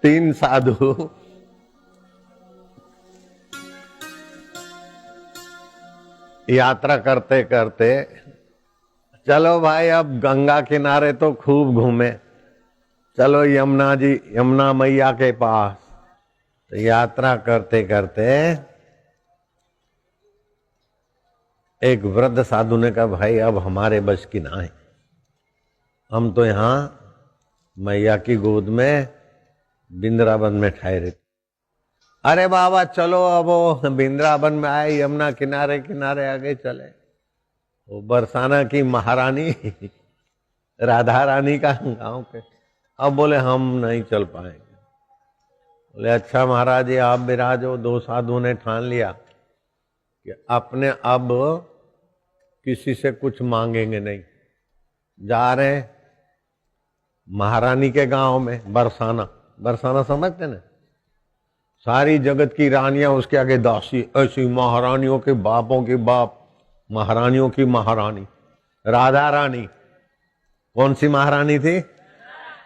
तीन साधु यात्रा करते करते, चलो भाई अब गंगा किनारे तो खूब घूमे, चलो यमुना मैया के पास। तो यात्रा करते करते एक वृद्ध साधु ने कहा, भाई अब हमारे बस की ना है, हम तो यहाँ मैया की गोद में वृंदावन में ठहरे। अरे बाबा चलो, अब वो वृंदावन में आए, यमुना किनारे किनारे आगे चले। वो बरसाना की महारानी राधा रानी का गांव के, अब बोले हम नहीं चल पाएंगे। बोले अच्छा महाराज जी आप विराजो। दो साधुओं ने ठान लिया कि अपने अब किसी से कुछ मांगेंगे नहीं। जा रहे महारानी के गांव में, बरसाना समझते ना, सारी जगत की रानियां उसके आगे दासी, ऐसी महारानियों के बापों के बाप, महारानियों की महारानी राधा रानी। कौन सी महारानी थी?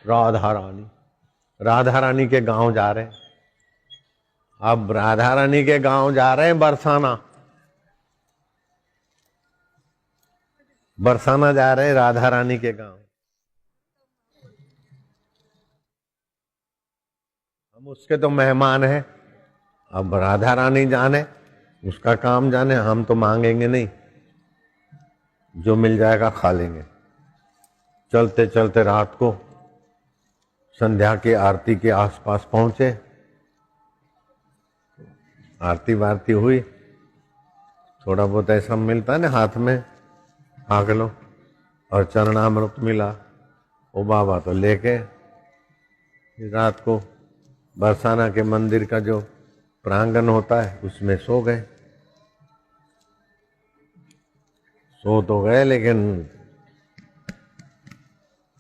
राधा रानी। राधा रानी के गांव जा रहे। अब राधा रानी के गांव जा रहे हैं बरसाना जा रहे हैं राधा रानी के गांव। हम उसके तो मेहमान हैं, अब राधा रानी जाने, उसका काम जाने, हम तो मांगेंगे नहीं, जो मिल जाएगा खा लेंगे। चलते चलते रात को संध्या की आरती के आसपास पहुंचे। आरती वारती हुई, थोड़ा बहुत ऐसा मिलता है ना हाथ में, हाँक लो, और चरणामृत मिला, वो बाबा तो लेके रात को बरसाना के मंदिर का जो प्रांगण होता है उसमें सो गए। सो तो गए लेकिन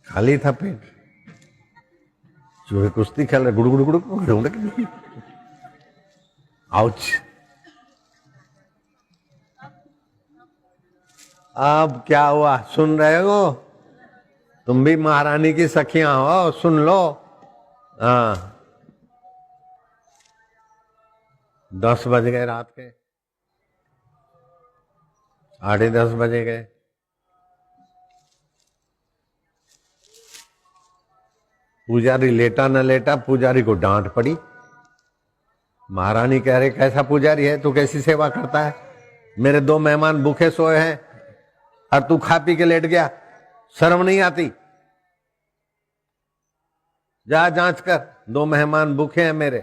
खाली था पेट। चूहे कुश्ती खेल रहे, गुड़ गुड़ गुड़ गुड़। आउच। अब क्या हुआ सुन रहे हो? तुम भी महारानी की सखियां हो, सुन लो। हाँ 10 बज गए रात के, 10:30 बजे गए। पुजारी लेटा न लेटा, पुजारी को डांट पड़ी। महारानी कह रहे कैसा पुजारी है तू, कैसी सेवा करता है? मेरे 2 मेहमान भूखे सोए हैं और तू खा पी के लेट गया, शर्म नहीं आती? जा जांच कर, 2 मेहमान भूखे हैं मेरे।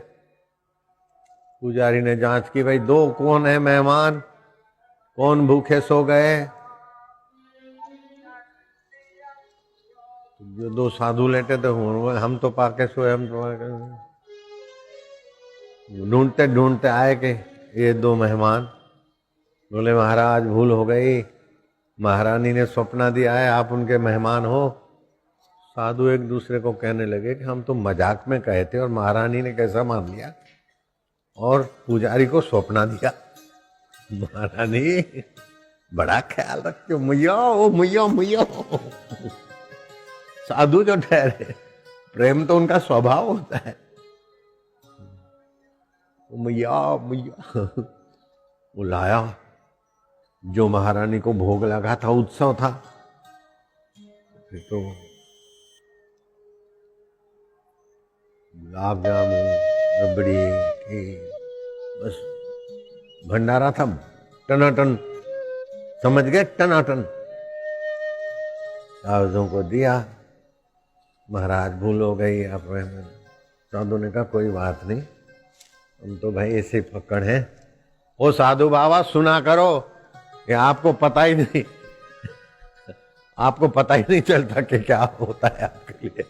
पुजारी ने जांच की, भाई 2 कौन है मेहमान, कौन भूखे सो गए? जो 2 साधु लेटे थे हम तो पाके सोए, हम तो ढूंढते ढूंढते आए कि ये 2 मेहमान। बोले महाराज भूल हो गई, महारानी ने सपना दिया है आप उनके मेहमान हो। साधु एक दूसरे को कहने लगे कि हम तो मजाक में कहे थे और महारानी ने कैसा मान लिया और पुजारी को सपना दिया। महारानी बड़ा ख्याल रखते हो, मैया ओ मैया मैया। साधु जो ठहरे, प्रेम तो उनका स्वभाव होता है। मैया मैया वो लाया, जो महारानी को भोग लगा था, उत्सव था। फिर तो गुलाब जामुन, रबड़ी, बस भंडारा था टनाटन, समझ गए, टनाटन। साधुओं को दिया। महाराज भूल हो गई आप। साधु ने कहा कोई बात नहीं, हम तो भाई ऐसे फक्कड़ हैं। ओ साधु बाबा सुना करो, ये आपको पता ही नहीं, आपको पता ही नहीं चलता कि क्या होता है आपके लिए।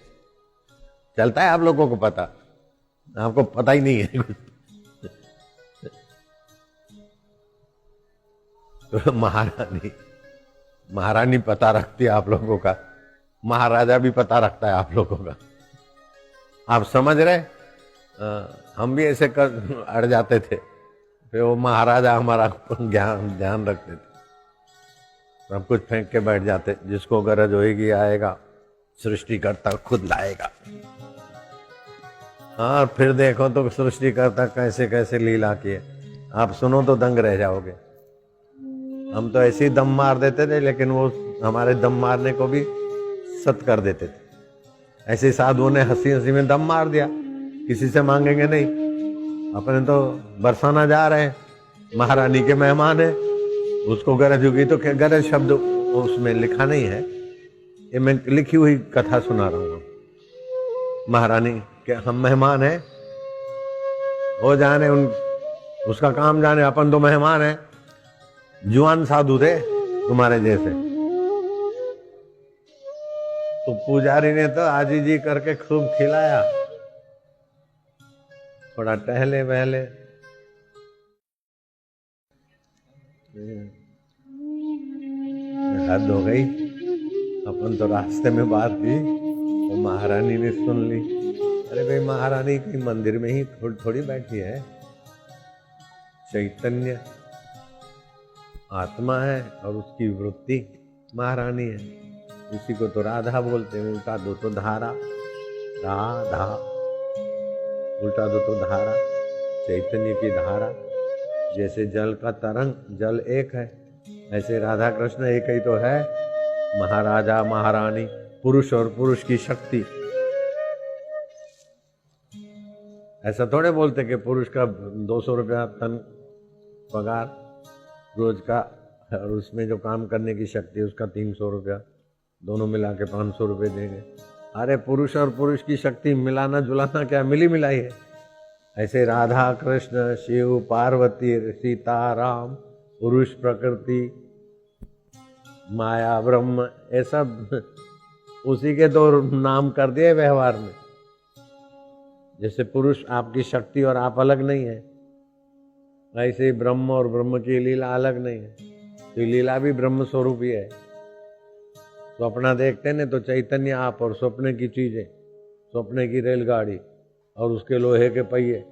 चलता है आप लोगों को पता, आपको पता ही नहीं है। तो महारानी पता रखती है आप लोगों का, महाराजा भी पता रखता है आप लोगों का। आप समझ रहे? हम भी ऐसे कर अड़ जाते थे, फिर वो महाराजा हमारा ध्यान रखते थे। हम कुछ फेंक के बैठ जाते, जिसको गरज होएगी आएगा, सृष्टिकर्ता खुद लाएगा। और फिर देखो तो सृष्टिकर्ता कैसे कैसे लीला किए, आप सुनो तो दंग रह जाओगे। हम तो ऐसे ही दम मार देते थे, लेकिन वो हमारे दम मारने को भी सत कर देते थे। ऐसे साधुओं ने हंसी हंसी में दम मार दिया, किसी से मांगेंगे नहीं, अपने तो बरसाना जा रहे हैं, महारानी के मेहमान है, उसको गरज होगी तो क्या, गरज शब्द उसमें लिखा नहीं है, ये मैं लिखी हुई कथा सुना रहा हूँ। महारानी के हम मेहमान हैं, वो जाने उन उसका काम जाने, अपन तो मेहमान है, जुआन साधु थे तुम्हारे जैसे। तो पुजारी ने तो आजी जी करके खूब खिलाया, थोड़ा टहले वहले, हद हो गई। अपन तो रास्ते में बात की तो महारानी ने सुन ली। अरे भाई, महारानी की मंदिर में ही थोड़ी थोड़ी बैठी है, चैतन्य आत्मा है और उसकी वृत्ति महारानी है। इसी को तो राधा बोलते हैं, उल्टा दो तो धारा, राधा उल्टा दो तो धारा, चैतन्य की धारा। जैसे जल का तरंग, जल एक है, ऐसे राधा कृष्ण एक ही तो है। महाराजा महारानी, पुरुष और पुरुष की शक्ति। ऐसा थोड़े बोलते कि पुरुष का 200 रुपया तन पगार रोज का, और उसमें जो काम करने की शक्ति है उसका 300 रुपया, दोनों मिला के 500 रुपये देंगे। अरे पुरुष और पुरुष की शक्ति मिलाना जुलाना क्या, मिली मिलाई है। ऐसे राधा कृष्ण, शिव पार्वती, सीता राम, पुरुष प्रकृति, माया ब्रह्म, ये सब उसी के तो नाम कर दिए व्यवहार में। जैसे पुरुष आपकी शक्ति और आप अलग नहीं है, ऐसे ही ब्रह्म और ब्रह्म की लीला अलग नहीं है। तो लीला भी ब्रह्म स्वरूप ही है। स्वप्न देखते न तो चैतन्य आप, और स्वप्न की चीजें, स्वप्न की रेलगाड़ी और उसके लोहे के पहिए,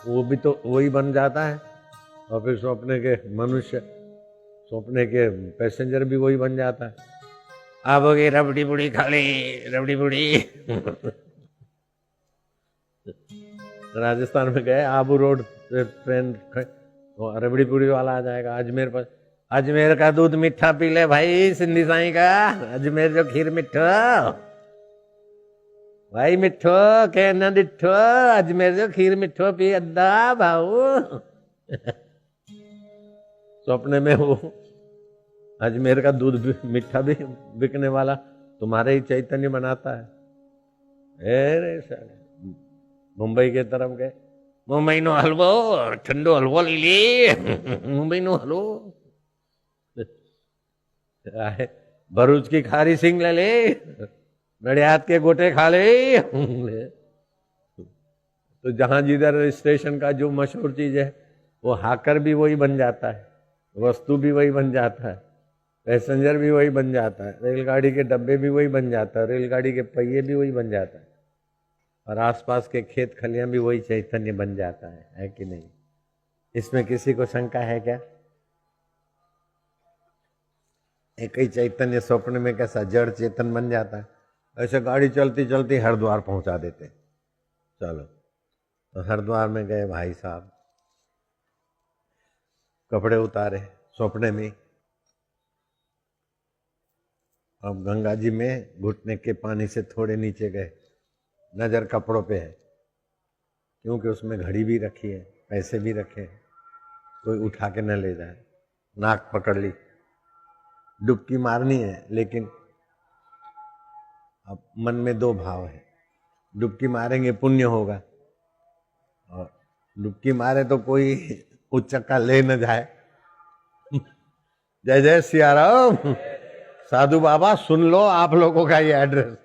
वो भी तो वही बन जाता है। और फिर स्वप्न के मनुष्य, स्वप्न के पैसेंजर भी वही बन जाता है। आप हो गई रबड़ी बुड़ी खा ली, रबड़ी बुड़ी। राजस्थान में गए, आबू रोड पे ट्रेन, रबड़ी बुड़ी वाला आ जाएगा अजमेर पर। अजमेर का दूध मीठा पी ले भाई, सिंधी साईं का अजमेर जो खीर मिठो भाई, मिठो के न डिठो, अजमेर जो खीर मिठो पी अद्दा भाऊ। स्वप्न में वो अजमेर का दूध मीठा भी बिकने वाला तुम्हारे ही चैतन्य बनाता है। अरे सर, मुंबई के तरफ गए, मुंबई नो हलवो, ठंडो हलवो ले ली, मुंबई नो हलवो। भरूच की खारी सिंग ले ले, नडियाद के गोटे खा ले। तो जहां जिधर स्टेशन का जो मशहूर चीज है, वो हाकर भी वही बन जाता है, वस्तु भी वही बन जाता है, पैसेंजर भी वही बन जाता है, रेलगाड़ी के डब्बे भी वही बन जाता है, रेलगाड़ी के पहिए भी वही बन जाता है, और आसपास के खेत खलियां भी वही चैतन्य बन जाता है कि नहीं? इसमें किसी को शंका है क्या? एक ही चैतन्य स्वप्न में कैसा जड़ चेतन बन जाता है, ऐसे गाड़ी चलती चलती हरिद्वार पहुंचा देते। चलो, तो हरिद्वार में गए भाई साहब, कपड़े उतारे स्वप्ने में। अब गंगा जी में घुटने के पानी से थोड़े नीचे गए, नजर कपड़ों पे है, क्योंकि उसमें घड़ी भी रखी है, पैसे भी रखे हैं, कोई उठा के न ले जाए। नाक पकड़ ली, डुबकी मारनी है, लेकिन अब मन में दो भाव है, डुबकी मारेंगे पुण्य होगा, और डुबकी मारे तो कोई उच्चक्का ले न जाए। जय जय सिया राम। साधु बाबा सुन लो आप लोगों का ये एड्रेस।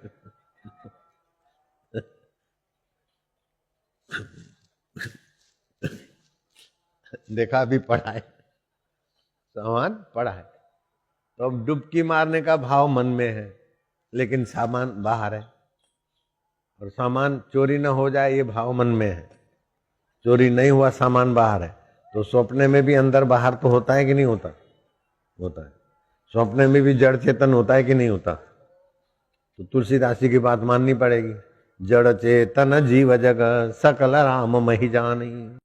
देखा भी पढ़ा है, सामान पढ़ा है। तो अब डुबकी मारने का भाव मन में है, लेकिन सामान बाहर है, और सामान चोरी न हो जाए ये भाव मन में है। चोरी नहीं हुआ, सामान बाहर है, तो स्वप्ने में भी अंदर बाहर तो होता है कि नहीं होता? होता है। स्वप्ने में भी जड़ चेतन होता है कि नहीं होता? तो तुलसीदास जी की बात माननी पड़ेगी। जड़ चेतन जीव जग सकल राम महि जानी।